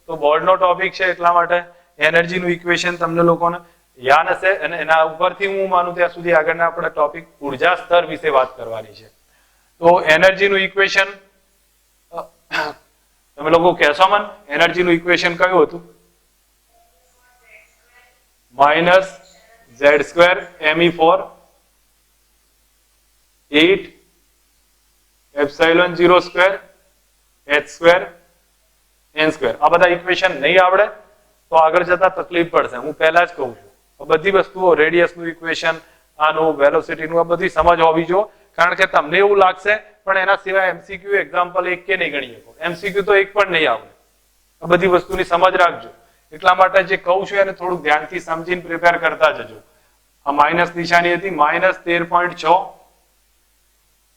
તો બોર્ડનો ટોપિક છે એટલા માટે એનર્જીનું ઇક્વેશન તમને લોકોને યાદ હશે અને એના ઉપરથી હું માનું ત્યાં સુધી આગળના આપણે ટોપિક ઉર્જા સ્તર વિશે વાત કરવાની છે. તો એનર્જીનું ઇક્વેશન તમે લોકો કહેશો મને એનર્જીનું ઇક્વેશન કયું હતું? Minus Z square ME four 8 epsilon 0 square h square n square. આ બધા ઇક્વેશન નહીં આવડે તો આગળ જતા તકલીફ પડશે. હું પહેલા જ કહું છું બધી વસ્તુઓ રેડિયસનું ઇક્વેશન, આનું વેલોસિટીનું, આ બધી સમજ હોવી જોઈએ. કારણ કે તમને એવું લાગશે પણ એના સિવાય MCQ એક્ઝામ્પલ એક કે નહીં ગણી શકો. MCQ તો એક પણ નહીં આવડે. આ બધી વસ્તુની સમજ રાખજો. એટલા માટે જે કહું છું એને થોડુંક ધ્યાનથી સમજીને પ્રિપેર કરતા જજો. આ માઇનસ નિશાની હતી, માઇનસ 13.6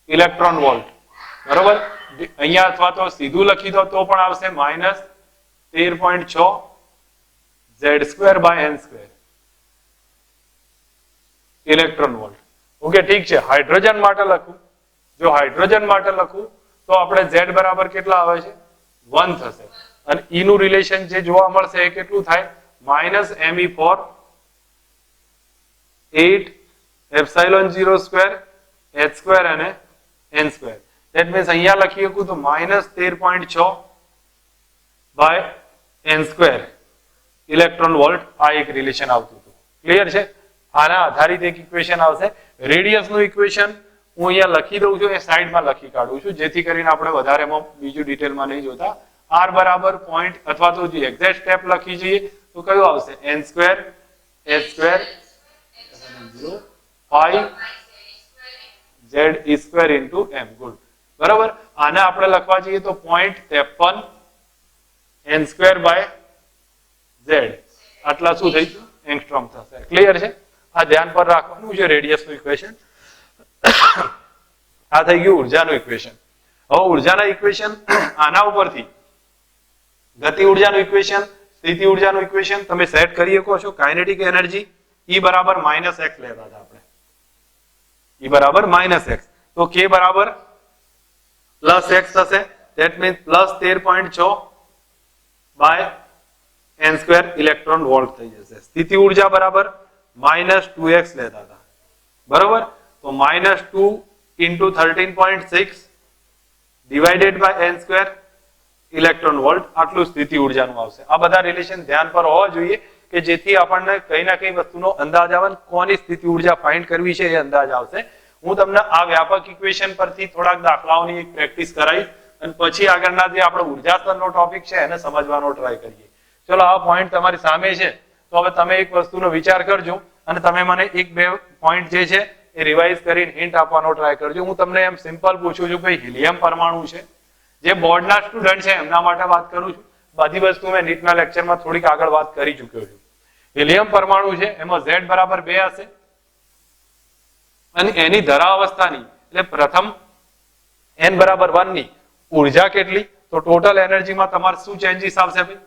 ઇલેક્ટ્રોન વોલ્ટ. બરોબર, અહીંયા અથવા તો સીધું લખી દો તો પણ આવશે minus 13.6 Z square by n square electron volt. Okay, ઠીક છે. હાઇડ્રોજન માટે લખું, જો હાઇડ્રોજન માટે લખું તો આપણે Z બરાબર કેટલા આવે છે? 1 થશે. અને E નું રિલેશન જે જોવા મળશે એ કેટલું થાય? Minus ME four 8 epsilon 0 square h square અને n સ્ક્વેર. That means અહીંયા લખી શકું તો minus 13.6 by n square electron volt. આ એક રિલેશન આવતું હતું. ક્લિયર છે? આના આધારિત એક ઇક્વેશન આવશે. રેડિયસનું ઇક્વેશન હું અહીંયા લખી દઉં છું, એ સાઈડમાં લખી કાઢું છું જેથી કરીને આપણે વધારેમાં બીજું ડિટેલમાં નહીં જોતા. R બરાબર પોઈન્ટ અથવા તો જે એક્ઝેક્ટ સ્ટેપ લખી જઈએ તો કયું આવશે? n square h square 5 z square into m. Good, બરાબર. આને આપણે લખવા જઈએ તો 0.53 n સ્ક્વેર બાય z. આટલા શું થઈ ગયું? એંગસ્ટ્રોમ થશે. ક્લિયર છે? આ ધ્યાન પર રાખવાનું છે રેડિયસનું ઇક્વેશન. આ થઈ ગયું ઉર્જાનું ઇક્વેશન. હવે ઉર્જાના ઇક્વેશન આના ઉપરથી ગતિ ઉર્જાનું ઇક્વેશન, સ્થિતિ ઉર્જાનું ઇક્વેશન તમે સેટ કરી શકો છો. કાઇનેટિક એનર્જી E બરાબર માઇનસ x લેતા હતા આપણે. E બરાબર માઇનસ x, તો K બરાબર પ્લસ x થશે. That means plus 13.6 by n square electron volt થઈ જશે. સ્થિતિ ઉર્જા બરાબર માઇનસ 2x લેતા હતા. બરોબર, તો minus 2 into 13.6 divided by n square electron volt. આટલું સ્થિતિ ઉર્જાનું આવશે. આ બધા રિલેશન ધ્યાન પર હોવા જોઈએ કે જેથી આપણને કઈ ના કઈ વસ્તુનો અંદાજ આવે, કોની સ્થિતિ ઉર્જા ફાઇન્ડ કરવી છે એ અંદાજ આવશે. હું તમને આ વ્યાપક ઇક્વેશન પરથી થોડાક દાખલાઓની એક પ્રેક્ટિસ કરાવીશ અને પછી આગળના જે આપણો ઉર્જા સ્તરનો ટોપિક છે એને સમજવાનો ટ્રાય કરીએ. ચલો, આ પોઈન્ટ તમારી સામે છે તો હવે તમે એક વસ્તુનો વિચાર કરજો અને તમે મને એક બે પોઈન્ટ જે છે એ રિવાઇઝ કરીને હિન્ટ આપવાનો ટ્રાય કરજો. હું તમને એમ સિમ્પલ પૂછું છું કે હિલિયમ પરમાણુ છે, જે બોર્ડના સ્ટુડન્ટ છે એમના માટે વાત કરું છું. બધી વસ્તુ મેં નીટના લેક્ચરમાં થોડીક આગળ વાત કરી ચૂક્યો છું. હિલિયમ પરમાણુ છે એમાં Z બરાબર 2 હશે અને એની ધરા અવસ્થાની એટલે પ્રથમ n બરાબર 1 ની ઉર્જા કેટલી? તો ટોટલ એનર્જીમાં તમારે શું ચેન્જીસ આવશે ભાઈ?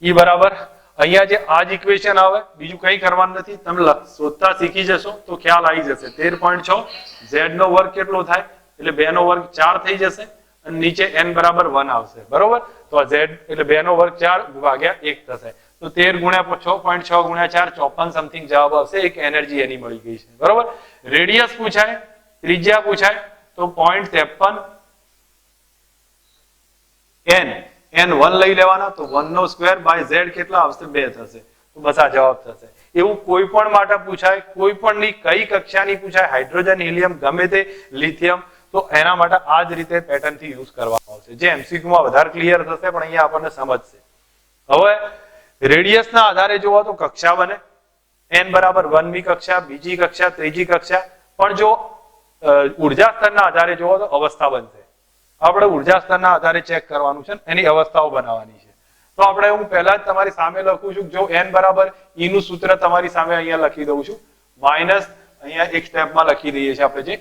E બરાબર અહીંયા જે આ જ ઇક્વેશન આવે, બીજું કંઈ કરવાનું નથી. તમે શોધતા શીખી જશો તો ખ્યાલ આવી જશે. 13.6 Z નો વર્ગ કેટલો થાય? એટલે 2 નો વર્ગ 4 થઈ જશે અને નીચે n બરાબર 1 આવશે. બરોબર, તો આ Z એટલે 2 નો વર્ગ 4 ભાગ્યા 1 થશે. તો 13 ગુણ્યા 6.6 ગુણ્યા 4 54 સમથિંગ જવાબ આવશે. એક એનર્જી એની મળી ગઈ છે. બરોબર, રેડિયસ પૂછાય, ત્રિજ્યા પૂછાય તો 0.53 n 1 લઈ લેવાના તો 1 નો સ્ક્વેર બાય z કેટલા આવશે? 2 થશે. તો બસ આ જવાબ થશે. એવું કોઈ પણ માટે પૂછાય, કોઈ પણ ની કઈ કક્ષાની પૂછાય, હાઇડ્રોજન, હિલિયમ, ગમે તે, લિથિયમ, તો એના માટે આ જ રીતે પેટર્ન થી યુઝ કરવામાં આવશે. જે MCQ માં વધારે ક્લિયર થશે પણ અહીંયા આપણને સમજશે. હવે રેડિયસના આધારે જોવો તો કક્ષા બને. n બરાબર 1મી કક્ષા, બીજી કક્ષા, ત્રીજી કક્ષા. પણ જો ઉર્જા સ્તરના આધારે જોવો તો અવસ્થા બનશે. આપણે ઉર્જા સ્તરના આધારે ચેક કરવાનું છે, એની અવસ્થાઓ બનાવવાની છે. તો આપણે હું પહેલા જ તમારી સામે લખું છું. જો n બરાબર E નું સૂત્ર તમારી સામે અહીંયા લખી દઉં છું. માઇનસ અહીંયા એક સ્ટેપમાં લખી દઈએ છીએ આપણે, જે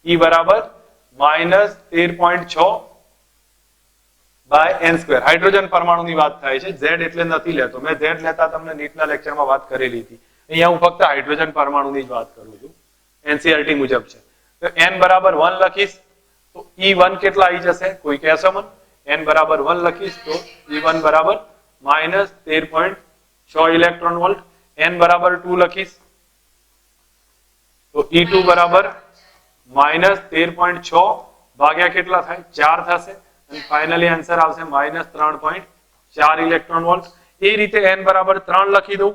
E બરાબર minus 13.6 by n square. Hydrogen પરમાણુની વાત થાય છે. Z એટલે નથી લેતો, મેં Z લેતા તમને નીટના લેક્ચરમાં વાત કરેલી હતી. અહીંયા હું ફક્ત હાઇડ્રોજન પરમાણુની જ વાત કરું છું. NCERT મુજબ છે. તો n બરાબર 1 લખીશ તો E1 કેટલા આવી જશે? કોઈ કહેશો મને? n બરાબર 1 લખીશ તો E1 બરાબર -13.6 ઇલેક્ટ્રોન વોલ્ટ, n બરાબર 2 લખીશ તો E2 બરાબર -13.6 ભાગ્યા કેટલા થાય 4 થશે અને ફાઇનલી આન્સર આવશે -3.4 ઇલેક્ટ્રોન વોલ્ટ. એ રીતે n બરાબર 3 લખી દઉં,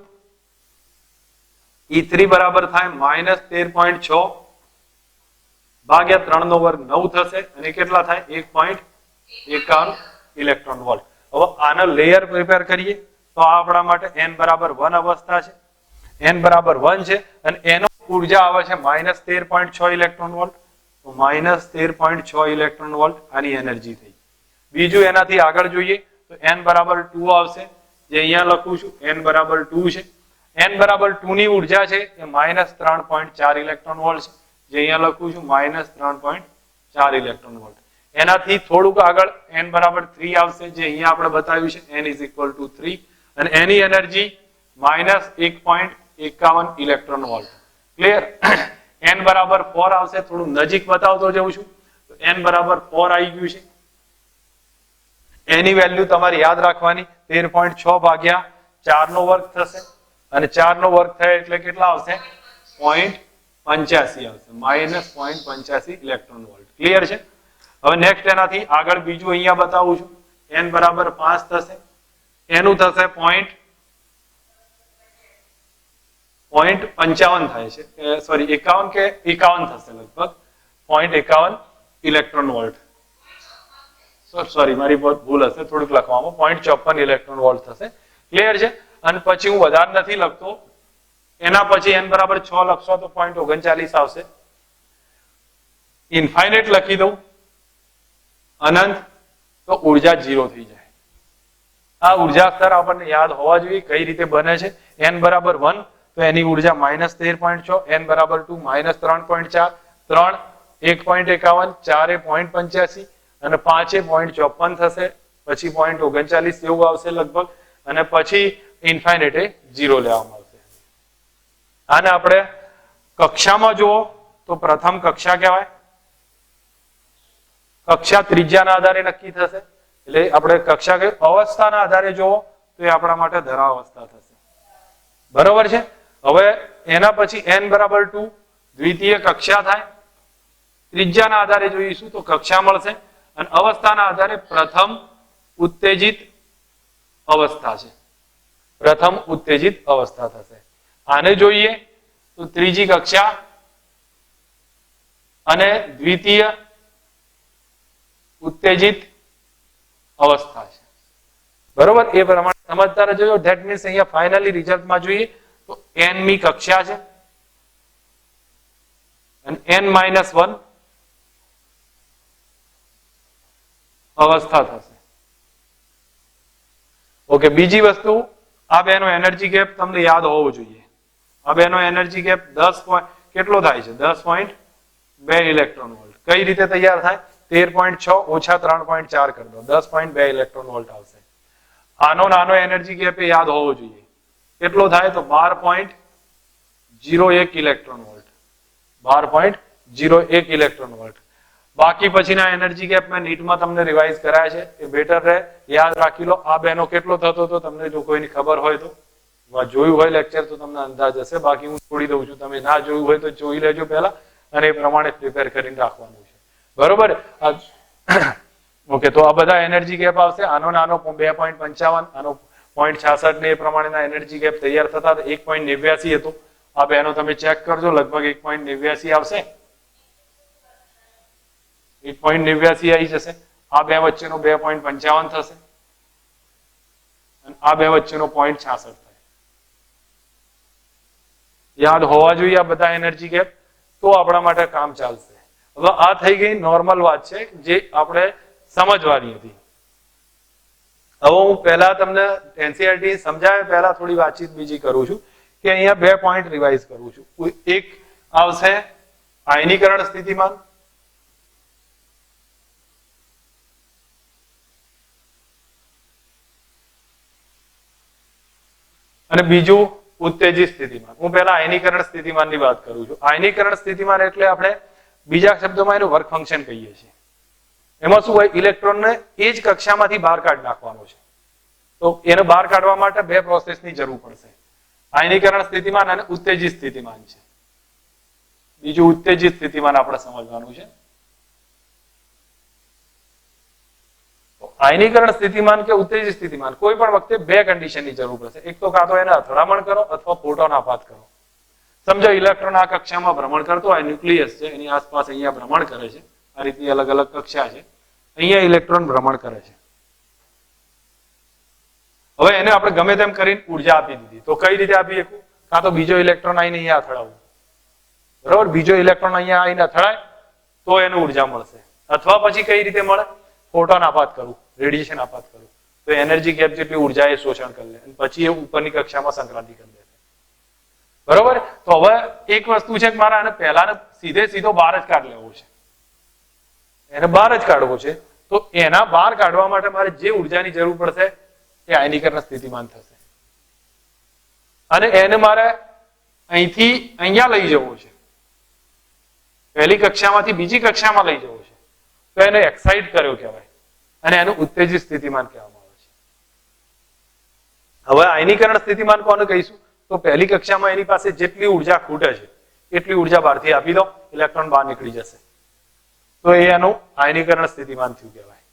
E3 બરાબર થાય -13.6 ભાગ્યા 3 નો વર્ગ 9 થશે અને કેટલા થાય 1.51 ઇલેક્ટ્રોન વોલ્ટ. હવે આનો લેયર પ્રિપેર કરીએ તો આ આપણા માટે n બરાબર 1 અવસ્થા છે, n બરાબર 1 છે અને એનો ઉર્જા આવે છે -13.6 ઇલેક્ટ્રોન વોલ્ટ, તો -13.6 ઇલેક્ટ્રોન વોલ્ટ આની એનર્જી થઈ. બીજું એનાથી આગળ જોઈએ તો n બરાબર 2 આવશે, જે અહીંયા લખું છું n બરાબર 2 છે. n બરાબર 2 ની ઉર્જા છે એ -3.4 ઇલેક્ટ્રોન વોલ્ટ છે, જે અહીંયા લખું છું -3.4 ઇલેક્ટ્રોન વોલ્ટ. એનાથી થોડુંક આગળ n બરાબર 3 આવશે, જે અહીંયા આપણે બતાવ્યું છે n = 3 અને એની energy -1.51 electron volt. Clear? n બરાબર 4 આવશે, થોડું નજીક બતાવતો જઉં છું તો n બરાબર 4 આવી ગયું છે. એની વેલ્યુ તમારે યાદ રાખવાની 13.6 ભાગ્યા 4 નો વર્ગ થશે અને 4 નો વર્ગ થાય એટલે કેટલા આવશે 0.85 આવશે, -0.85 ઇલેક્ટ્રોન વોલ્ટ. ક્લિયર છે? હવે નેક્સ્ટ એનાથી આગળ બીજું અહીંયા બતાવું છું, n બરાબર 5 થશે, એનું થશે 0.55 થાય છે, સોરી 51 કે 51 થશે લગભગ 0.51 ઇલેક્ટ્રોન વોલ્ટ. સોરી મારી ભૂલ હશે થોડુંક લખવામાં, 0.54 ઇલેક્ટ્રોન વોલ્ટ થશે. ક્લિયર છે? અને પછી હું વધારે નથી લખતો, એના પછી n બરાબર 6 લખશો તો 0.39 આવશે. ઇન્ફાઇનાઇટ લખી દઉં અનંત તો ઉર્જા 0 થઈ જાય. આ ઉર્જા સ્તર આપણને યાદ હોવા જોઈએ કઈ રીતે બને છે. n બરાબર 1 તો એની ઉર્જા -13.6, n બરાબર 2 -3.4, 3 1.51, 4 0.85 અને 5 0.54 થશે, પછી 0.39 જેવું આવશે લગભગ અને પછી ઇન્ફાઇનાઇટ 0 લેવામાં આવશે. આને આપણે કક્ષામાં જુઓ તો પ્રથમ કક્ષા કહેવાય. કક્ષા ત્રિજ્યાના આધારે નક્કી થશે, એટલે આપણે કક્ષા કે અવસ્થાના આધારે જુઓ તો એ આપણા માટે ધરાવસ્થા થશે. બરોબર છે? હવે એના પછી n બરાબર 2 દ્વિતીય કક્ષા થાય. ત્રિજ્યાના આધારે જોઈશું તો કક્ષા મળશે અને અવસ્થાના આધારે પ્રથમ ઉત્તેજિત અવસ્થા છે, પ્રથમ ઉત્તેજિત અવસ્થા થશે. આને જોઈએ તો ત્રીજી કક્ષા અને દ્વિતીય ઉત્તેજિત અવસ્થા છે. બરોબર? એ પ્રમાણે સમજતા રહેજો. ધેટ મીન્સ અહીંયા ફાઇનલી રિઝલ્ટમાં જોઈએ તો n મી કક્ષા છે અને n-1 અવસ્થા થશે. ઓકે, બીજી વસ્તુ, આ બેનો એનર્જી ગેપ તમને યાદ હોવો જોઈએ. આ બેનો એનર્જી ગેપ 10 કેટલો થાય છે 10.2 ઇલેક્ટ્રોન વોલ્ટ. કઈ રીતે તૈયાર થાય? 13.6 ઓછા 3.4 કરી દો, 10.2 ઇલેક્ટ્રોન વોલ્ટ આવશે. આનો નાનો એનર્જી ગેપ એ યાદ હોવો જોઈએ. કેટલો થાય તો 12.01 ઇલેક્ટ્રોન વોલ્ટ, 12.01 ઇલેક્ટ્રોન વોલ્ટ. બાકી પછીના એનર્જી ગેપ મેં નીટમાં તમને રિવાઇઝ કરાયા છે, એ બેટર રહે, યાદ રાખી લો. આ બેનો કેટલો થતો હતો તમને જો કોઈની ખબર હોય તો, જોયું હોય લેક્ચર તો તમને અંદાજ હશે, બાકી હું છોડી દઉં છું. તમે ના જોયું હોય તો જોઈ લેજો પહેલા અને એ પ્રમાણે પ્રિપેર કરીને રાખવાનું છે. બરોબર? ઓકે, તો આ બધા એનર્જી ગેપ આવશે. આનો નાનો 2.55, આનો 0.66 ને એ પ્રમાણેના એનર્જી ગેપ તૈયાર થતા 1.89 હતો. આ બેનો તમે ચેક કરજો, લગભગ 1.89 આવશે, 1.89 આવી જશે. આ બે વચ્ચેનો 2.55 થશે અને આ બે વચ્ચેનો 0.66 થાય. યાદ હોવા જોઈએ આ બધા એનર્જી ગેપ, તો આપણા માટે કામ ચાલશે. હવે આ થઈ ગઈ નોર્મલ વાત છે જે આપણે સમજવાની હતી. હવે હું પહેલા તમને એનસીઈઆરટી સમજાવે પહેલા થોડી વાતચીત બીજી કરું છું કે અહીંયા 2 પોઈન્ટ રિવાઇઝ કરું છું. એક આવશે આયનીકરણ સ્થિતિમાન, અને બીજું ઉત્તેજિત સ્થિતિમાન. હું પહેલા આયનીકરણ સ્થિતિમાનની વાત કરું છું. આયનીકરણ સ્થિતિમાન એટલે આપણે બીજા શબ્દોમાં એનું વર્ક ફંક્શન કહીએ છીએ. એમાં શું હોય, ઇલેક્ટ્રોનને એ જ કક્ષામાંથી બહાર કાઢી નાખવાનો છે. તો એને બહાર કાઢવા માટે બે પ્રોસેસની જરૂર પડશે, આયનીકરણ સ્થિતિમાન અને ઉત્તેજિત સ્થિતિમાન છે. બીજું ઉત્તેજિત સ્થિતિમાન આપણે સમજવાનું છે. આયનીકરણ સ્થિતિમાન કે ઉત્તેજિત સ્થિતિમાન કોઈ પણ વખતે બે કન્ડિશનની જરૂર પડશે. એક તો કાં તો એને અથડામણ કરો અથવા ફોટોન આપાત કરો. સમજો ઇલેક્ટ્રોન આ કક્ષામાં ભ્રમણ કરતો હોય, ન્યુક્લિયસ છે એની આસપાસ અહીંયા ભ્રમણ કરે છે, આ રીતની અલગ અલગ કક્ષા છે, અહીંયા ઇલેક્ટ્રોન ભ્રમણ કરે છે. હવે એને આપણે ગમે તેમ કરીને ઉર્જા આપી દીધી, તો કઈ રીતે આપી શકું? કાં તો બીજો ઇલેક્ટ્રોન આવીને અહીંયા અથડાવું, બરોબર, બીજો ઇલેક્ટ્રોન અહીંયા આવીને અથડાય તો એને ઉર્જા મળશે, અથવા પછી કઈ રીતે મળે? ફોટોન આપાત કરું, રેડિયેશન આપાત કરું, તો એનર્જી ગેપ જેટલી ઉર્જા એ શોષણ કરી લે અને પછી એ ઉપરની કક્ષામાં સંક્રાંતિ કરી દે. બરોબર. તો હવે એક વસ્તુ છે કે મારે આને પહેલાને સીધો બહાર જ કાઢી લેવો છે, એને બહાર જ કાઢવો છે. તો એના બહાર કાઢવા માટે મારે જે ઉર્જાની જરૂર પડશે એ આયનીકરણ સ્થિતિમાન થશે, અને એને મારે અહીંથી અહીંયા લઈ જવો છે, પહેલી કક્ષામાંથી બીજી કક્ષામાં લઈ જવો છે, તો એને એક્સાઇટ કર્યો કહેવાય અને એનું ઉત્તેજિત સ્થિતિમાન કહેવામાં આવે છે. હવે આયનીકરણ સ્થિતિમાન કોને કહીશું? તો પહેલી કક્ષામાં એની પાસે જેટલી ઉર્જા ખૂટે છે એટલી ઉર્જા બહારથી આપી દો, ઇલેક્ટ્રોન બહાર નીકળી જશે, તો એ એનું આયનીકરણ સ્થિતિમાન થયું કહેવાય.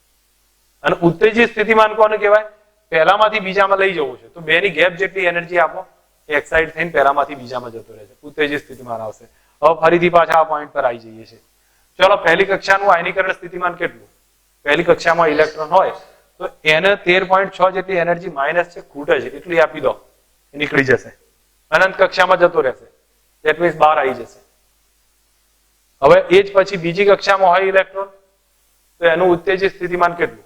અને ઉત્તેજિત સ્થિતિમાન કોને કહેવાય? પહેલામાંથી બીજામાં લઈ જવું છે, તો બેની ગેપ જેટલી એનર્જી આપો, એ એક્સાઇટ થઈને પહેલામાંથી બીજામાં જતો રહેશે, ઉત્તેજિત સ્થિતિમાન આવશે. હવે ફરીથી પાછા આ પોઈન્ટ પર આવી જઈએ છીએ. ચલો, પહેલી કક્ષાનું આયનીકરણ સ્થિતિમાન કેટલું? પહેલી કક્ષામાં ઇલેક્ટ્રોન હોય તો એને 13.6 જેટલી એનર્જી માઇનસ છે, ખૂટે છે, એટલી આપી દો, એ નીકળી જશે, અનંત કક્ષામાં જતો રહેશે, ધેટ મીન્સ બહાર આવી જશે. હવે એ જ પછી બીજી કક્ષામાં હોય ઇલેક્ટ્રોન, તો એનું ઉત્તેજિત સ્થિતિમાન કેટલું?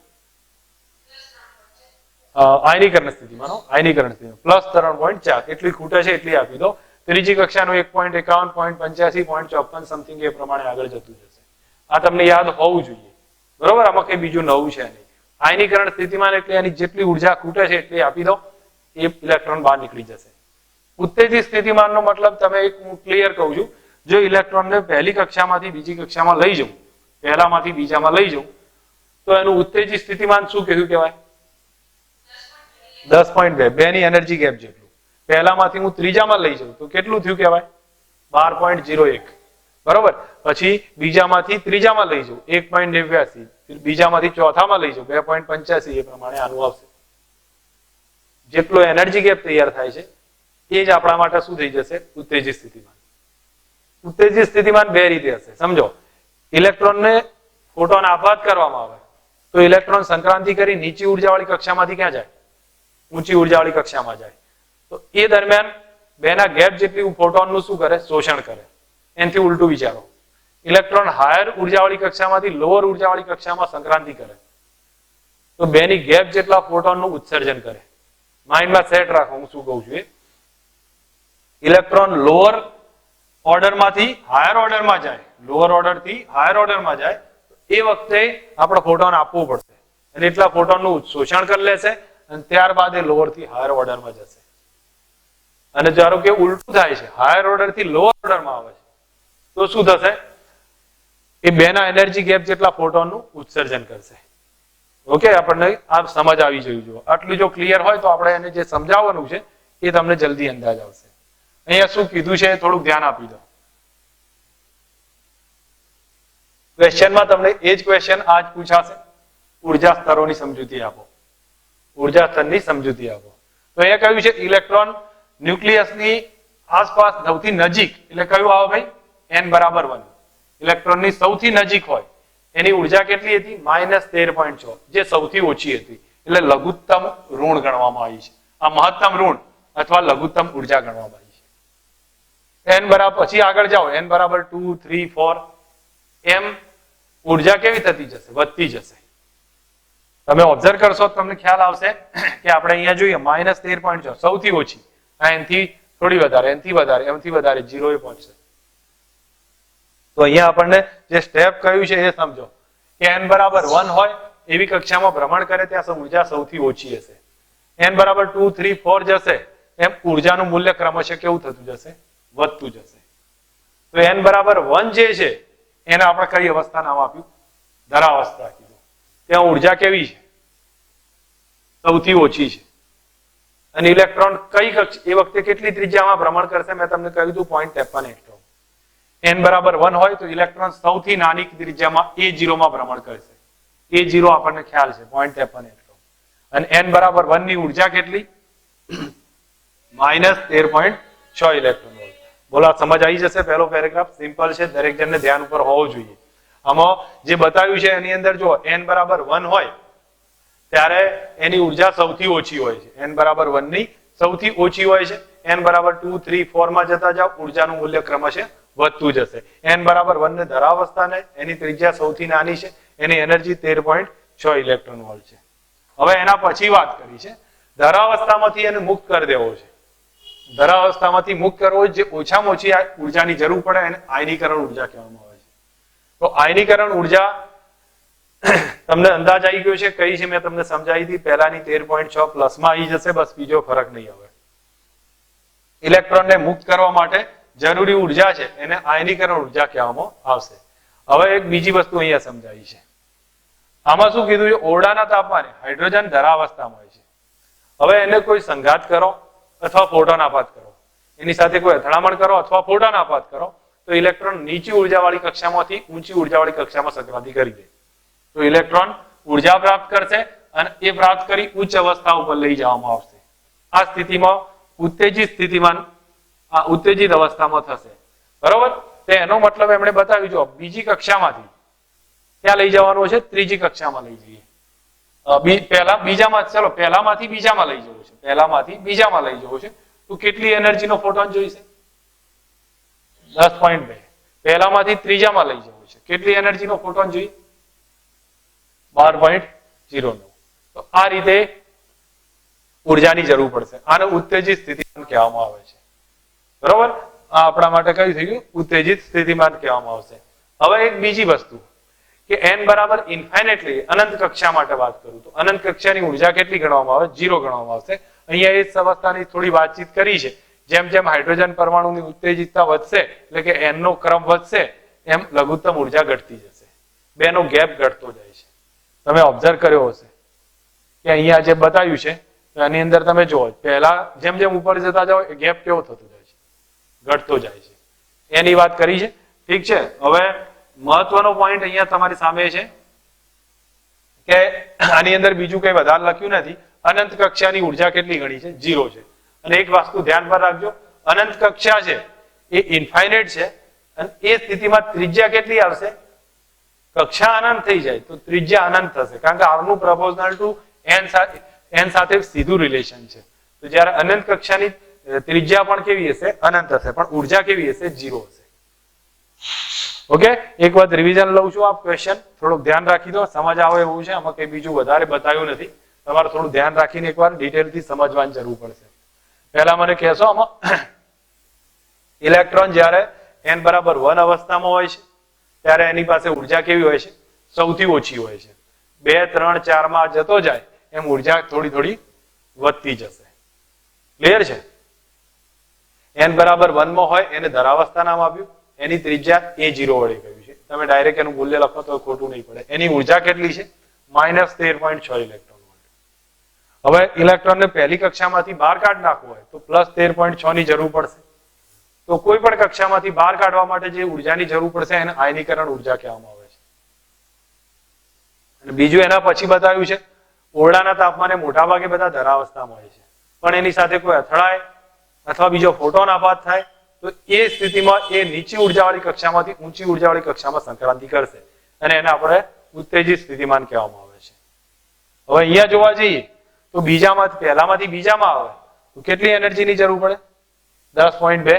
આયનીકરણ સ્થિતિમાન, આયનીકરણ સ્થિતિમાન પ્લસ 3.4, એટલી ખૂટે છે એટલી આપી દો. ત્રીજી કક્ષાનું 1.51, 0.85, 0.54 સમથિંગ એ પ્રમાણે આગળ જતું જશે. આ તમને યાદ હોવું જોઈએ, બરોબર. આમાં કઈ બીજું નવું છે નહીં. આયનીકરણ સ્થિતિમાન એટલે એની જેટલી ઉર્જા ખૂટે છે એટલી આપી દો, એ ઇલેક્ટ્રોન બહાર નીકળી જશે. ઉત્તેજિત સ્થિતિમાનનો મતલબ તમે એક હું ક્લિયર કહું છું, જો ઇલેક્ટ્રોનને પહેલી કક્ષામાંથી બીજી કક્ષામાં લઈ જવું, પહેલામાંથી બીજામાં લઈ જવું, તો એનું ઉત્તેજિત સ્થિતિમાન શું કહ્યું કહેવાય? 10.2, બેની એનર્જી ગેપ જેટલું. પહેલામાંથી હું ત્રીજામાં લઈ જાઉં તો કેટલું થયું કહેવાય? 12.01, બરોબર. પછી બીજામાંથી ત્રીજામાં લઈ જાઉં 1.89, બીજામાંથી ચોથામાં લઈ જાઉં 2.85, એ પ્રમાણે આનું આવશે. જેટલો એનર્જી ગેપ તૈયાર થાય છે એ જ આપણા માટે શું થઈ જશે? ઉત્તેજિત સ્થિતિમાન. ઉત્તેજિત સ્થિતિમાન બે રીતે હશે, સમજો. ઇલેક્ટ્રોનને ફોટોન આઘાત કરવામાં આવે તો ઇલેક્ટ્રોન સંક્રાંતિ કરી નીચી ઉર્જાવાળી કક્ષામાંથી ક્યાં જાય? ઊંચી ઉર્જાવાળી કક્ષામાં જાય. તો એ દરમિયાન બેના ગેપ જેટલી ફોટોનનું શું કરે? શોષણ કરે. એનાથી ઉલટું વિચારો, ઇલેક્ટ્રોન હાયર ઉર્જાવાળી કક્ષામાંથી લોઅર ઉર્જાવાળી કક્ષામાં સંક્રાંતિ કરે તો બેની ગેપ જેટલા ફોટોનનું ઉત્સર્જન કરે. માઇન્ડમાં સેટ રાખો હું શું કહું છું એ. ઇલેક્ટ્રોન લોઅર ઓર્ડરમાંથી હાયર ઓર્ડરમાં જાય, લોઅર ઓર્ડરથી હાયર ઓર્ડરમાં જાય, એ વખતે આપણે ફોટોન આપવું પડશે, અને એટલા ફોટોનનું શોષણ કરી લેશે અને ત્યારબાદ એ લોઅર થી હાયર ઓર્ડરમાં જશે. અને ધારો કે ઉલટું થાય છે, હાયર ઓર્ડર થી લોઅર ઓર્ડરમાં આવે છે, તો શું થશે? એ બેના એનર્જી ગેપ જેટલા ફોટોનનું ઉત્સર્જન કરશે. ઓકે, આપણને આ સમજ આવી જોઈએ. આટલું જો ક્લિયર હોય તો આપણે એને જે સમજાવવાનું છે એ તમને જલ્દી અંદાજ આવશે. અહીંયા શું કીધું છે થોડુંક ધ્યાન આપી દો. ક્વેશ્ચનમાં તમને એ જ ક્વેશ્ચન આજ પૂછાશે, ઉર્જા સ્તરોની સમજૂતી આપો, ઉર્જા સ્તરની સમજૂતી આપો. તો અહીંયા કહ્યું છે ઇલેક્ટ્રોન ન્યુક્લિયસની આસપાસ સૌથી નજીક, એટલે કયું આવે ભાઈ? n=1. ઇલેક્ટ્રોનની સૌથી નજીક હોય એની ઉર્જા કેટલી હતી? -13.6, જે સૌથી ઓછી હતી, એટલે લઘુત્તમ ઋણ ગણવામાં આવી છે. આ મહત્તમ ઋણ અથવા લઘુત્તમ ઉર્જા ગણવામાં આવી છે. n બરાબર, પછી આગળ જાઓ, n બરાબર 2, 3, 4 એમ ઉર્જા કેવી થતી જશે? વધતી જશે. તમે ઓબ્ઝર્વ કરશો તો તમને ખ્યાલ આવશે કે આપણે અહીંયા જોઈએ -13.6 સૌથી ઓછી, એનથી થોડી વધારે, એનથી વધારે, એમથી વધારે 0 એ પહોંચશે. તો અહીંયા આપણને જે સ્ટેપ કહ્યું છે એ સમજો કે n બરાબર 1 હોય એવી કક્ષામાં ભ્રમણ કરે ત્યાં ઉર્જા સૌથી ઓછી હશે. n બરાબર 2, 3, 4 જશે એમ ઉર્જાનું મૂલ્ય ક્રમશઃ કેવું થતું જશે? વધતું જશે. તો n બરાબર 1 જે છે એને આપણે કઈ અવસ્થા નામ આપ્યું? ધરાવસ્થા કીધું. ત્યાં ઉર્જા કેવી છે? સૌથી ઓછી છે. અને ઇલેક્ટ્રોન કઈ એ વખતે કેટલી ત્રિજ્યામાં ભ્રમણ કરશે? મેં તમને કહ્યું હતું 0.53 એંગસ્ટ્રોમ. n બરાબર 1 હોય તો ઇલેક્ટ્રોન સૌથી નાની ત્રિજ્યામાં A0 માં ભ્રમણ કરશે. A0 આપણને ખ્યાલ છે 0.53 એંગસ્ટ્રોમ. અને n બરાબર 1 ની ઉર્જા કેટલી? -13.6 ઇલેક્ટ્રોન વોલ્ટ. બોલો સમજ આવી જશે? પહેલો પેરેગ્રાફ સિમ્પલ છે, દરેક જણને ધ્યાન ઉપર હોવો જોઈએ. આમાં જે બતાવ્યું છે એની અંદર જો n બરાબર 1 હોય ત્યારે એની ઉર્જા સૌથી ઓછી હોય છે. n બરાબર 1 ની સૌથી ઓછી હોય છે. n બરાબર 2, 3, 4 માં જતા જાવ ઉર્જાનું મૂલ્ય ક્રમશઃ વધતું જશે. n બરાબર 1 ને ધરાવસ્થાને એની ત્રિજ્યા સૌથી નાની છે, એની એનર્જી 13.6 ઇલેક્ટ્રોન વોલ્ટ છે. હવે એના પછી વાત કરી છે ધરાવસ્થામાંથી એને મુક્ત કરી દેવો છે. ધરાવસ્થામાંથી મુક્ત કરવો જે ઓછામાં ઓછી ઉર્જાની જરૂર પડે એને આયનીકરણ ઉર્જા કહેવામાં આવે છે. તો આયનીકરણ ઉર્જા તમને અંદાજ આવી ગયો છે કઈ છે? મેં તમને સમજાવી હતી. પહેલાની 13.6 પ્લસમાં આવી જશે, બસ બીજો ફરક નહીં. હવે ઇલેક્ટ્રોનને મુક્ત કરવા માટે જરૂરી ઉર્જા છે એને આયનીકરણ ઉર્જા કહેવામાં આવશે. હવે એક બીજી વસ્તુ અહીંયા સમજાવી છે. આમાં શું કીધું છે? ઓરડાના તાપમાને હાઇડ્રોજન ધરાવસ્થામાં હોય છે. હવે એને કોઈ સંઘાત કરો અથવા ફોટોન આપાત કરો, એની સાથે કોઈ અથડામણ કરો અથવા ફોટોન આપાત કરો તો ઇલેક્ટ્રોન નીચી ઉર્જાવાળી કક્ષામાંથી ઊંચી ઉર્જાવાળી કક્ષામાં સંક્રાંતિ કરી દે. તો ઇલેક્ટ્રોન ઉર્જા પ્રાપ્ત કરશે અને એ પ્રાપ્ત કરી ઉચ્ચ અવસ્થા ઉપર લઈ જવામાં આવશે. આ સ્થિતિમાં ઉત્તેજિત સ્થિતિમાન ઉત્તેજિત અવસ્થામાં થશે. બરોબર? તો એનો મતલબ એમણે બતાવ્યું જો બીજી કક્ષામાંથી ક્યાં લઈ જવાનું છે? ત્રીજી કક્ષામાં લઈ જઈએ. પહેલામાંથી બીજામાં લઈ જવું છે. પહેલામાંથી બીજામાં લઈ જવું છે તો કેટલી એનર્જીનો ફોટોન જોઈશે? 10.2. પહેલામાંથી ત્રીજામાં લઈ જવું છે, કેટલી એનર્જીનો ફોટોન જોઈએ? 12.09. તો આ રીતે ઉર્જાની જરૂર પડશે. આને ઉત્તેજિત સ્થિતિમાન કહેવામાં આવે છે. બરોબર? આ આપણા માટે કયું થઈ ગયું? ઉત્તેજિત સ્થિતિમાન કહેવામાં આવશે. હવે એક બીજી વસ્તુ કે n બરાબર ઇન્ફાઇનેટલી અનંત કક્ષા માટે વાત કરું તો અનંત કક્ષાની ઉર્જા કેટલી ગણવામાં આવે? 0 ગણવામાં આવશે. અહીંયા એ અવસ્થાની થોડી વાતચીત કરી છે. જેમ જેમ હાઇડ્રોજન પરમાણુની ઉત્તેજિતતા વધશે એટલે કે n નો ક્રમ વધશે એમ લઘુત્તમ ઉર્જા ઘટતી જશે. બેનો ગેપ ઘટતો જાય છે. તમે ઓબ્ઝર્વ કર્યો હશે કે અહીંયા જે બતાવ્યું છે એની અંદર તમે જુઓ પહેલા જેમ જેમ ઉપર જતા જાઓ ગેપ કેવો થતો જાય છે? ઘટતો જાય છે. એની વાત કરી છે. ઠીક છે. હવે મહત્વનો પોઈન્ટ અહીંયા તમારી સામે છે કે આની અંદર બીજું કઈ વધારે લખ્યું નથી. અનંત કક્ષાની ઉર્જા કેટલી ગણી છે? 0 છે. અને એક વસ્તુ ધ્યાન પર રાખજો, અનંત કક્ષા છે એ ઇન્ફાઇનાઇટ છે અને એ સ્થિતિમાં ત્રિજ્યા કેટલી આવશે? કક્ષા અનંત થઈ જાય તો ત્રિજ્યા અનંત થશે, કારણ કે આર નું પ્રપોઝનલ ટુ n સાથે સીધું રિલેશન છે. તો જ્યારે અનંત કક્ષાની ત્રિજ્યા પણ કેવી હશે? અનંત હશે, પણ ઉર્જા કેવી હશે? 0 હશે. ઓકે, એક વખત રિવિઝન લઉં છું. આપ ક્વેશ્ચન થોડુંક ધ્યાન રાખી દો, સમજ આવે એવું છે. આમાં કઈ બીજું વધારે બતાવ્યું નથી. તમારે થોડું ધ્યાન રાખીને એકવાર ડિટેલથી સમજવાની જરૂર પડશે. પહેલા મને કહેશો આમાં ઇલેક્ટ્રોન જ્યારે n બરાબર 1 અવસ્થામાં હોય છે ત્યારે એની પાસે ઉર્જા કેવી હોય છે? સૌથી ઓછી હોય છે. 2, 3, 4 માં જતો જાય એમ ઉર્જા થોડી થોડી વધતી જશે. ક્લિયર છે? n બરાબર 1 માં હોય એને ધરાવસ્થા નામ આપ્યું. એની ત્રિજ્યા A0 વડે કહ્યું છે. તમે ડાયરેક્ટ એનું મૂલ્ય લખો તો ખોટું નહીં પડે. એની ઉર્જા કેટલી છે? -13.6 ઇલેક્ટ્રોન વોલ્ટ. હવે ઇલેક્ટ્રોનને પહેલી કક્ષામાંથી બહાર કાઢી નાખવું હોય તો +13.6 ની જરૂર પડશે. તો કોઈ પણ કક્ષામાંથી બહાર કાઢવા માટે જે ઉર્જાની જરૂર પડશે એને આયનીકરણ ઉર્જા કહેવામાં આવે છે. અને બીજું એના પછી બતાવ્યું છે ઓરડાના તાપમાને મોટા ભાગે બધા ધરાવસ્થામાં હોય છે, પણ એની સાથે કોઈ અથડાય અથવા બીજો ફોટોન આપાત થાય તો એ સ્થિતિમાં એ નીચી ઉર્જાવાળી કક્ષામાંથી ઊંચી ઉર્જાવાળી કક્ષામાં સંક્રાંતિ કરશે અને એને આપણે ઉત્તેજિત સ્થિતિમાન કહેવામાં આવે છે. હવે અહીંયા જોવા જઈએ તો પહેલામાંથી બીજામાં આવે તો કેટલી એનર્જીની જરૂર પડે? 10.2.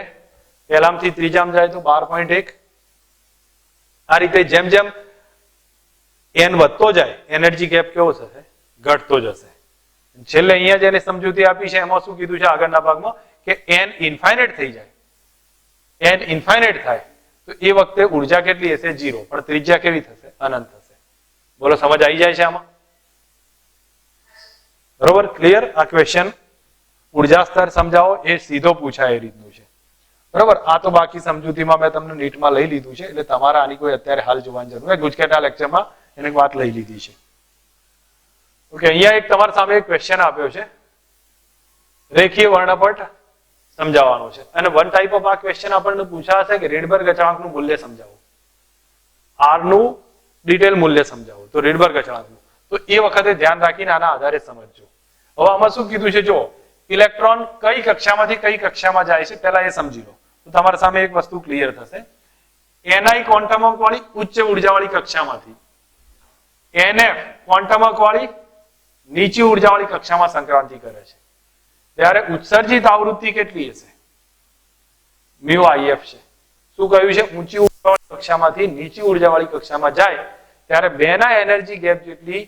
પહેલામાંથી ત્રીજામાં જાય તો 12.1. આ રીતે જેમ જેમ n વધતો જાય એનર્જી ગેપ કેવો થશે? ઘટતો જશે. છેલ્લે અહીંયા જેને સમજૂતી આપી છે એમાં શું કીધું છે આગળના ભાગમાં કે n ઇન્ફાઇનાઇટ થઈ જાય, n ઇન્ફાઇનાઇટ થાય તો એ વખતે ઉર્જા કેટલી હશે? 0. પણ ત્રિજ્યા કેવી થશે? અનંત થશે. બોલો સમજ આવી જાય છે આમાં? બરોબર? ક્લિયર? આ ક્વેશ્ચન ઉર્જા સ્તર સમજાવો એ સીધો પૂછાય એ રીતનું છે. બરોબર? આ તો બાકી સમજૂતીમાં મેં તમને નીટમાં લઈ લીધું છે એટલે તમારે આની કોઈ અત્યારે હાલ જોવાની જરૂર નથી. ગુજકેટા લેક્ચરમાં એને વાત લઈ લીધી છે. ઓકે, અહીંયા એક તમારા સામે એક ક્વેશ્ચન આપ્યો છે, રેખીય વર્ણપટ સમજાવવાનો છે, અને વન ટાઈપ ઓફ આ ક્વેશ્ચન આપણને પૂછાશે કે રીડબર્ગ અચળાંકનું મૂલ્ય સમજાવો, આર નું ડિટેલ મૂલ્ય સમજાવો, તો રીડબર્ગ અચળાંકનું, તો એ વખતે ધ્યાન રાખીને આના આધારે સમજજો. હવે આમાં શું કીધું છે, જો ઇલેક્ટ્રોન કઈ કક્ષામાંથી કઈ કક્ષામાં જાય છે પહેલા એ સમજી લો, તો તમારા સામે એક વસ્તુ ક્લિયર થશે. ni ક્વોન્ટમ અંક વાળી ઉચ્ચ ઉર્જાવાળી કક્ષામાંથી nf ક્વોન્ટમ અંક વાળી નીચી ઉર્જાવાળી કક્ષામાં સંક્રાંતિ કરે છે, ત્યારે ઉત્સર્જિત આવૃત્તિ કેટલી હશે? μIF છે. શું કહ્યું છે? ઊંચી ઉર્જાવાળી કક્ષામાંથી નીચી ઉર્જાવાળી કક્ષામાં જાય ત્યારે બેના એનર્જી ગેપ જેટલી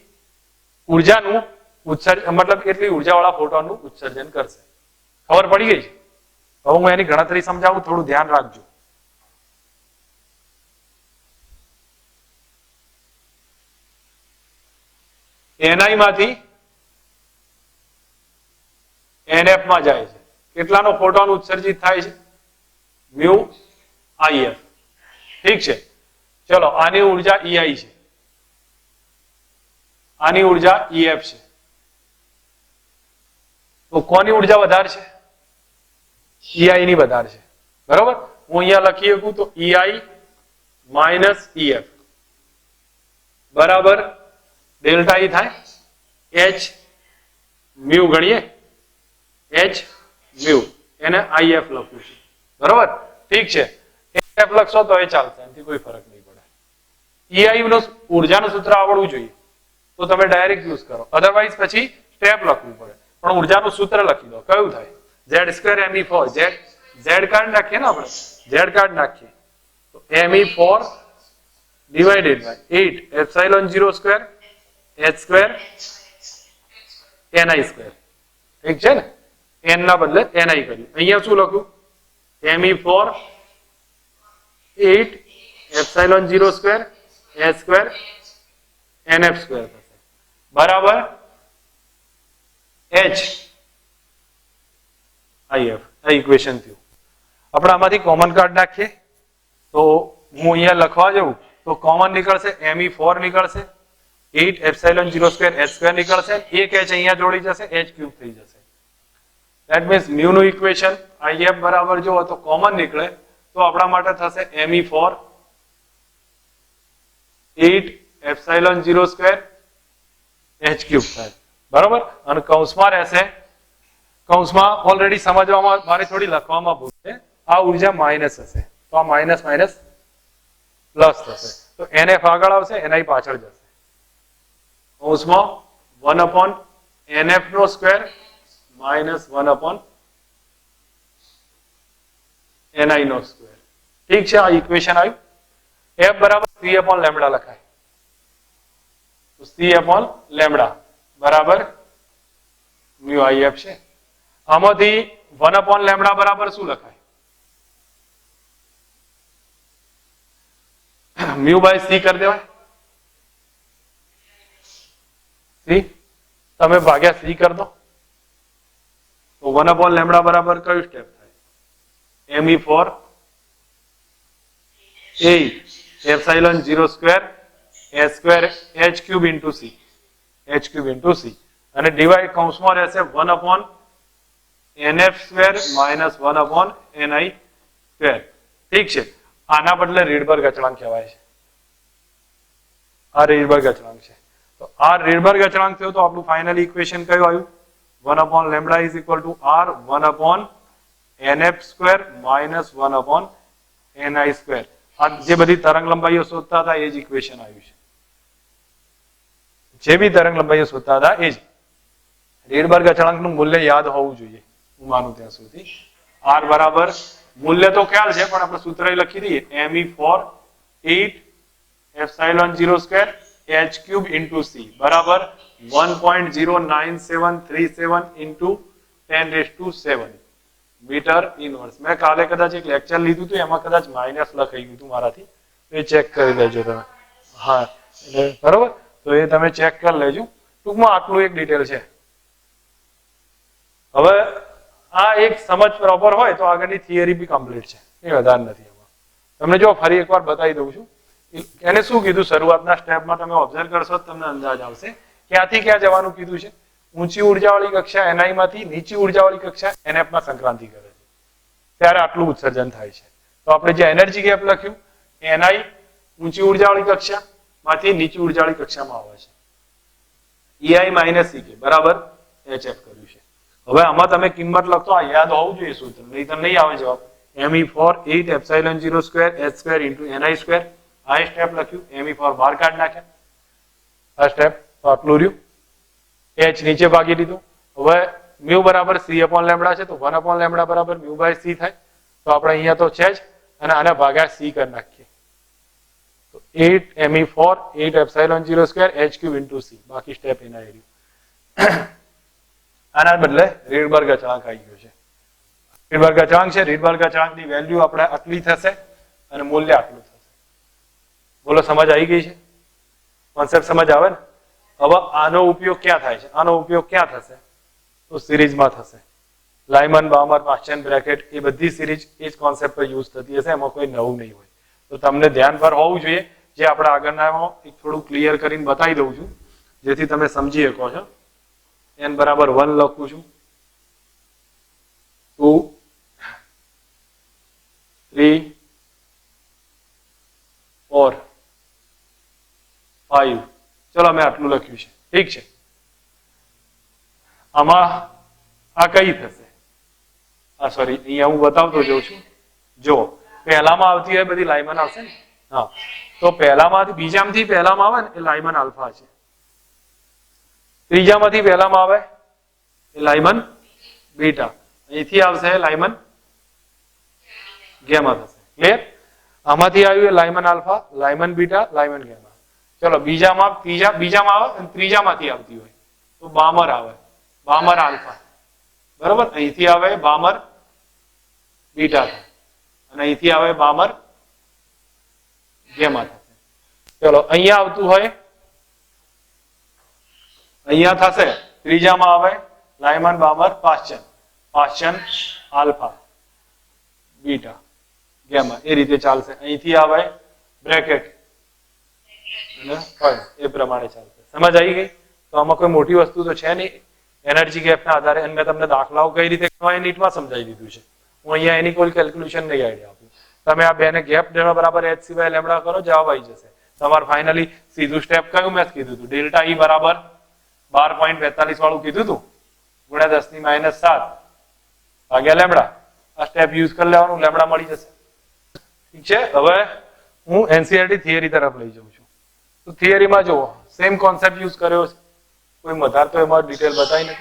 ઉર્જાનું ઉત્સર્જન, મતલબ એટલી ઉર્જાવાળા ફોટોનનું ઉત્સર્જન કરશે. ખબર પડી ગઈ છે? હવે હું એની ગણતરી સમજાવું, થોડું ધ્યાન રાખજો. ni માંથી nf માં જાય છે, કેટલાનો ફોટોન ઉત્સર્જિત થાય છે? μIF. ઠીક છે, ચલો આની ઉર્જા EI છે, આની ઉર્જા EF છે, તો કોની ઉર્જા વધારે છે? EI ની વધારે છે. બરોબર, હું અહીંયા લખી શકું તો EI માઇનસ EF બરાબર ડેલ્ટા E થાય H મ્યુ, ગણીએ H મ્યુ, એને IF લખું છું. બરોબર, ઠીક છે, NF લખશો તો એ ચાલશે, એનાથી કોઈ ફરક નહીં પડે. EI નું ઉર્જાનું સૂત્ર આવડવું જોઈએ તો તમે ડાયરેક્ટ યુઝ કરો, અધરવાઇઝ પછી સ્ટેપ લખવું પડે. પણ ઉર્જાનું સૂત્ર લખી દો, કયું થાય? Z² Me4, Z કાર્ડ નાખીએ ને આપણે, Z કાર્ડ નાખીએ તો Me4 divided by 8 epsilon 0 square h square ni square. ઠીક છે ને, n ના બદલે ni કર્યું. અહીંયા શું લખું? Me4 8 epsilon 0 square h square nf square થશે બરાબર h if. આ ઇક્વેશન થયું. આપણે આમાંથી કોમન કાર્ડ નાખીએ તો હું અહીંયા લખવા જાઉં તો કોમન નીકળશે, Me4 નીકળશે, 8 epsilon 0 square h square નીકળશે, એક h અહીંયા જોડી જશે, h ક્યુબ થઈ જશે. That means mu નું ઇક્વેશન if બરાબર જો તો કોમન નીકળે તો આપણા માટે થશે Me4 8 epsilon 0 square h cube થાય. બરાબર, અને કૌંસમાં રહેશે, કૌંસમાં ઓલરેડી સમજવામાં મારે થોડી લખવામાં ભૂલ છે, આ ઉર્જા માઇનસ હશે તો આ માઇનસ માઇનસ પ્લસ થશે, તો NF આગળ આવશે, NI પાછળ જશે. કૌંસમાં 1/NF નો સ્ક્વેર માઇનસ 1/NI નો સ્ક્વેર. ઠીક છે, આ ઇક્વેશન આવ્યું. F બરાબર C/λ લખાય, તો C/λ બરાબર μIF છે. આમાંથી 1/λ બરાબર શું લખાય? μ/c કરી દેવાય. c તમે ભાગ્યા c કરી દો તો 1/λ બરાબર કયું સ્ટેપ થાય? Me4 8 epsilon 0 square h square h cube into c, h cube into c, અને ડિવાઇડ કૌંસમાં રહેશે 1/NF square minus 1/NI square. ઠીક છે, આના બદલે રીડબર્ગ અચળાંક કહેવાય છે. આ રીડબર્ગ અચળાંક છે. તો આ રીડબર્ગ અચળાંક થયો તો આપણું ફાઇનલ ઇક્વેશન કયું આવ્યું? 1/λ is equal to r 1/NF square minus 1/NI square. આ જે બધી તરંગ લંબાઈઓ શોધતા હતા એ જ ઇક્વેશન આવ્યું છે. જે બી તરંગ લંબાઈઓ શોધતા હતા એ જ. રીડબર્ગ અચળાંકનું મૂલ્ય યાદ હોવું જોઈએ, હું માનું ત્યાં સુધી. r બરાબર મૂલ્ય તો ખ્યાલ છે પણ આપણે સૂત્ર લખી દઈએ, Me4 8 epsilon 0 square h cube into c બરાબર 1.09737 into 10⁷ મીટર ઇનવર્સ. મેં કાલે કદાચ એક લેક્ચર લીધું હતું, એમાં કદાચ માઇનસ લખાઈ ગયું હતું મારાથી, એ ચેક કરી લેજો તમે. હા, બરોબર, તો એ તમે ચેક કરી લેજો. ટૂંકમાં આટલું એક ડિટેલ છે. હવે આ એક સમજ પ્રોપર હોય તો આગળની થિયરી બી કમ્પ્લીટ છે, એ વધારે નથી. એમાં તમને જો ફરી એકવાર બતાવી દઉં છું. એને શું કીધું શરૂઆતના સ્ટેપમાં, તમે ઓબ્ઝર્વ કરશો તમને અંદાજ આવશે ક્યાંથી ક્યાં જવાનું કીધું છે? ઊંચી ઉર્જાવાળી કક્ષા NI માંથી નીચી ઉર્જાવાળી કક્ષા NF માં સંક્રાંતિ કરે છે, ત્યારે આટલું ઉત્સર્જન થાય છે. તો આપણે જે એનર્જી ગેપ લખ્યું, NI ઊંચી ઉર્જાવાળી કક્ષા માંથી નીચી ઉર્જાવાળી કક્ષામાં આવે છે. EI માઇનસ EK બરાબર HF કર્યું છે. હવે આમાં તમે કિંમત લખતો આ યાદ હોવું જોઈએ સૂત્ર, નહીં તો નહીં આવે જવાબ. Me4 8 epsilon 0 square h square into NI square. આ સ્ટેપ લખ્યું. Me4 બહાર કાઢ નાખ્યા. આ સ્ટેપ તો આટલું રહ્યું. h નીચે ભાગી દીધું. હવે mu બરાબર c upon lambda છે, તો 1 upon lambda બરાબર mu by c થાય. તો આપણે અહીંયા તો છે જ, અને આને ભાગ્યા c કરી નાખીએ. તો 8 Me4 8 epsilon 0 square h cube into c. બાકી સ્ટેપ એના રહ્યું. આના બદલે રીડબર્ગ અચળાંક આવી ગયો છે. રીડબર્ગ અચળાંક છે. રીડબર્ગ અચળાંકની વેલ્યુ આપણે આટલી થશે અને મૂલ્ય આટલું થશે. બોલો સમજ આવી ગઈ છે? કોન્સેપ્ટ સમજ આવે ને? હવે આનો ઉપયોગ ક્યાં થાય છે? આનો ઉપયોગ ક્યાં થશે? તો સિરીઝમાં થશે. લાયમન, બામર, પાસ્ચન, બ્રેકેટ એ બધી સિરીઝ એ જ કોન્સેપ્ટ પર યુઝ થતી હશે, એમાં કોઈ નવું નહીં હોય. તો તમને ધ્યાન પર હોવું જોઈએ, જે આપણે આગળના એક થોડું ક્લિયર કરીને બતાવી દઉં છું, જેથી તમે સમજી શકો છો. n બરાબર 1 લખું છું, 2 3 4 5. ચલો મેં આટલું લખ્યું છે, ઠીક છે. આમાં આ કઈ થશે? આ સોરી, અહીંયા હું બતાવતો જઉં છું. જો પહેલામાં આવતી હોય બધી લાયમન આવશે ને. હા, તો પહેલામાંથી બીજામાંથી પહેલામાં આવે ને એ લાયમન આલ્ફા છે. ત્રીજામાંથી પહેલામાં આવે એ લાયમન બીટા. અહીંથી આવશે લાયમન ગેમા થશે. ક્લિયર? આમાંથી આવ્યું એ લાયમન આલ્ફા, લાયમન બીટા, લાયમન ગેમા. ચલો બીજામાં આવે અને ત્રીજામાંથી આવતી હોય તો બામર આવે, બામર આલ્ફા. બરોબર? અહીંથી આવે બામર બીટા થાય, અને અહીંથી આવે બામર ગેમા થશે. ચલો અહીંયા આવતું હોય, અહીંયા થશે ત્રીજામાં આવે લાયમન, બામર, પાસ્ચન, પાસ્ચન આલ્ફા, બીટા, ગેમા. એ રીતે ચાલશે. અહીંથી આવે બ્રેકેટ, એ પ્રમાણે ચાલશે. સમજ આવી ગઈ? તો આમાં કોઈ મોટી વસ્તુ તો છે નહીં. એનર્જી ગેપના આધારે મેં તમને દાખલાઓ કઈ રીતે કરવા એ નીટમાં સમજાવી દીધું છે. હું અહીંયા એની કોઈ કેલ્ક્યુલેશન નહીં આઈડિયા આપું. તમે આ બેને ગેપ ડેલ્ટા બરાબર h સિવાય લેમ્ડા કરો, જવાબ આવી જશે. તમારે ફાઇનલી સીધું સ્ટેપ કયું મેં કીધું હતું? ડેલ્ટા E બરાબર 12.42 વાળું કીધું હતું, ગુણ્યા 10 - 7 ભાગ્યા લેમ્ડા. આ સ્ટેપ યુઝ કરી લેવાનું, લેમ્ડા મળી જશે. ઠીક છે? હવે હું NCERT થિયરી તરફ લઈ જાઉં છું. તો થિયરીમાં જુઓ, સેમ કોન્સેપ્ટ યુઝ કર્યો છે, કોઈ વધારે તો એમાં ડિટેલ બતાવી નથી.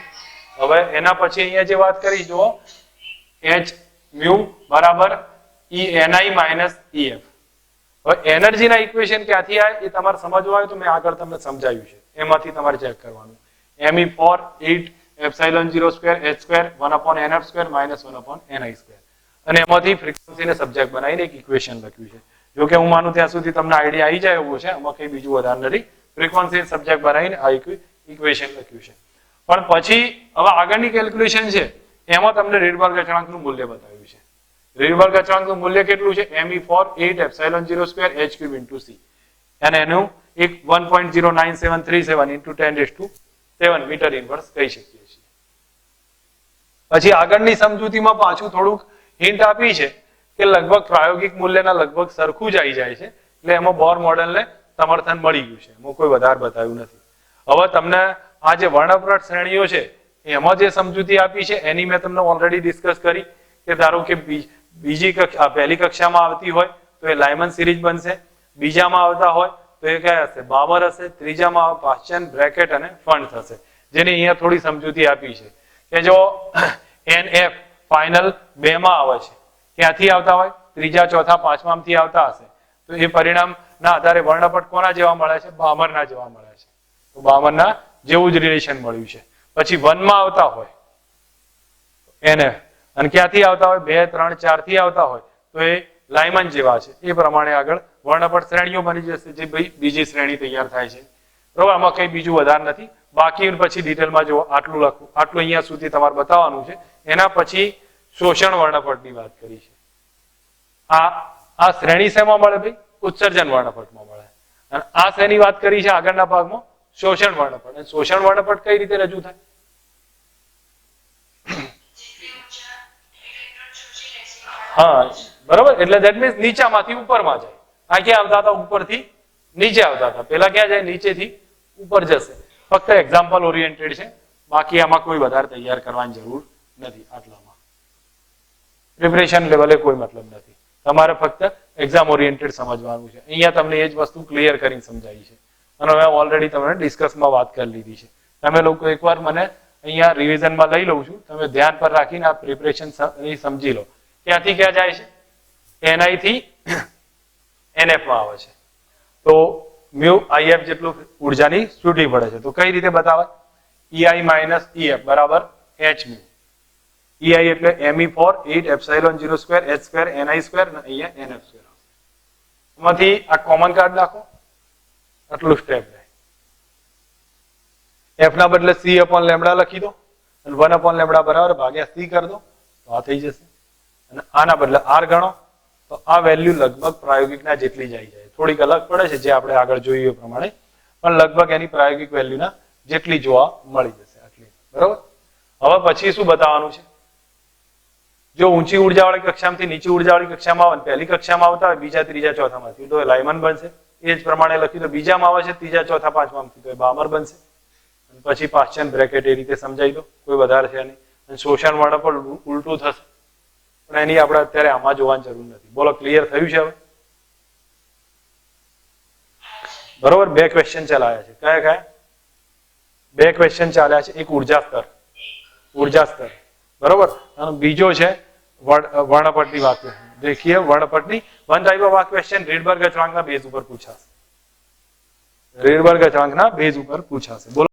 હવે એના પછી અહીંયા જે વાત કરી, જુઓ h mu બરાબર ENI માઇનસ EF. હવે એનર્જીના ઇક્વેશન ક્યાંથી આવે એ તમારે સમજવા હોય તો મેં આગળ તમને સમજાવ્યું છે, એમાંથી તમારે ચેક કરવાનું. Me4 8 epsilon 0 square h square 1 upon NF square minus 1 upon NI square. અને એમાંથી ફ્રીક્વન્સીને સબ્જેક્ટ બનાવીને એક ઇક્વેશન લખ્યું છે. જો કે હું માનું ત્યાં સુધી તમને આઈડિયા આવી જાય એવું છે, આમાં કંઈ બીજું વધારે નથી. ફ્રીક્વન્સી સબ્જેક્ટ બનાવીને આ ઇક્વેશન લખ્યું છે. પણ પછી હવે આગળની કેલ્ક્યુલેશન છે, એમાં તમને રીડબર્ગ અચળાંકનું મૂલ્ય બતાવ્યું છે. રીડબર્ગ અચળાંકનું મૂલ્ય કેટલું છે? Me4 8 epsilon 0 square h cube into c. અને એનું એક 1.09737 into 10⁷ મીટર ઇન્વર્સ કહી શકીએ છીએ. પછી આગળની સમજૂતીમાં પાછું થોડુંક હિન્ટ આપી છે કે લગભગ પ્રાયોગિક મૂલ્યના લગભગ સરખું જ આવી જાય છે, એટલે એમાં બોર મોડેલને સમર્થન મળી ગયું છે. એમાં કોઈ વધારે બતાવ્યું નથી. હવે તમને આ જે વર્ણપ્રટ શ્રેણીઓ છે એમાં જે સમજૂતી આપી છે એની મેં તમને ઓલરેડી ડિસ્કસ કરી કે ધારો કે પહેલી કક્ષામાં આવતી હોય તો એ લાયમન સિરીઝ બનશે, બીજામાં આવતા હોય તો એ કયા હશે? બામર હશે, ત્રીજામાં પાસ્ચન, બ્રેકેટ અને ફંડ થશે. જેની અહીંયા થોડી સમજૂતી આપી છે કે જો NF ફાઇનલ 2 માં આવે છે, ક્યાંથી આવતા હોય? ત્રીજા, ચોથા, પાંચમામાંથી આવતા હશે, તો એ પરિણામના આધારે વર્ણપટ કોના જેવા મળે છે? બામરના જેવા મળે છે. તો બામરના જેવું જ રિલેશન મળ્યું છે. પછી 1 માં આવતા હોય NF, અને ક્યાંથી આવતા હોય? 2, 3, 4 થી આવતા હોય તો એ લાયમન જેવા છે. એ પ્રમાણે આગળ વર્ણપટ શ્રેણીઓ બની જશે, જે બીજી શ્રેણી તૈયાર થાય છે. બરોબર? આમાં કઈ બીજું વધારે નથી. બાકી પછી ડિટેલમાં જો આટલું લખું, આટલું અહીંયા સુધી તમારે બતાવવાનું છે. એના પછી શોષણ વર્ણપટની વાત કરી છે. આ શ્રેણી શેમાં મળે ભાઈ? ઉત્સર્જન વર્ણપટમાં મળે. અને આ શેની વાત કરી છે આગળના ભાગમાં? શોષણ વર્ણપટ. અને શોષણ વર્ણપટ કઈ રીતે રજૂ થાય? હા બરોબર, એટલે ધેટ મીન્સ નીચામાંથી ઉપરમાં જાય. આ ક્યાં આવતા હતા? ઉપરથી નીચે આવતા હતા. પેલા ક્યાં જાય? નીચેથી ઉપર જશે. ફક્ત એક્ઝામ્પલ ઓરિએન્ટેડ છે, બાકી આમાં કોઈ વધારે તૈયાર કરવાની જરૂર નથી. આટલામાં પ્રિપરેશન લેવલે કોઈ મતલબ નથી. તમારે ફક્ત એક્ઝામ ઓરિએન્ટેડ સમજવાનું છે. અહીંયા તમને એ જ વસ્તુ ક્લિયર કરીને સમજાવી છે અને હવે ઓલરેડી તમને ડિસ્કસમાં વાત કરી લીધી છે. તમે લોકો એકવાર મને અહીંયા રિવિઝનમાં લઈ લઉં છું, તમે ધ્યાન પર રાખીને આ પ્રિપરેશન સમજી લો. ક્યાંથી ક્યાં જાય છે? NI થી NF માં આવે છે. તો મ્યુ IF જેટલું ઉર્જાની છૂટી પડે છે. તો કઈ રીતે બતાવે? EI માઇનસ EF બરાબર H મ્યુ. EI એટલે ME for 8 epsilon 0 square H square NI square અને અહીંયા NF square. એમાંથી આ કોમન કાર્ડ નાખો, આટલું સ્ટેપ રહે. F ના બદલે C upon લેમ્બડા લખી દો અને 1 upon લેમ્બડા બરાબર ભાગ્યા C કરી દો તો આ થઈ જશે. અને આના બદલે R ગણો તો આ વેલ્યુ લગભગ પ્રાયોગિકના જેટલી જાય છે. થોડીક અલગ પડે છે જે આપણે આગળ જોઈએ એ પ્રમાણે, પણ લગભગ એની પ્રાયોગિક વેલ્યુના જેટલી જોવા મળી જશે આટલી. બરોબર. હવે પછી શું બતાવવાનું છે? જો ઊંચી ઉર્જાવાળી કક્ષામાંથી નીચી ઉર્જાવાળી કક્ષામાં આવે, પહેલી કક્ષામાં આવતા હોય બીજા ત્રીજા ચોથામાંથી તો લાયમન બનશે. એ જ પ્રમાણે લખ્યું તો બીજામાં આવે છે ત્રીજા ચોથા પાંચમામાંથી તો એ બામર બનશે. પછી પાશ્ચન બ્રેકેટ એ રીતે સમજાવી દો, કોઈ વધારે છે નહીં. અને શોષણ વાળા પણ ઉલટું થશે, પણ એની આપણે અત્યારે આમાં જોવાની જરૂર નથી. બોલો, ક્લિયર થયું છે હવે? બરોબર. 2 ક્વેશ્ચન ચલાયા છે. કયા કયા? 2 ક્વેશ્ચન ચાલ્યા છે. એક ઉર્જા સ્તર બરોબર, અને બીજો છે વર્ણપટની વાત. દેખીએ વર્ણપટની વન ટાઈપ ઓફ આ ક્વેશ્ચન રીડબર્ગ અચળાંકના બેઝ ઉપર પૂછાશે. રીડબર્ગ અચળાંકના બેઝ ઉપર પૂછાશે. બોલો.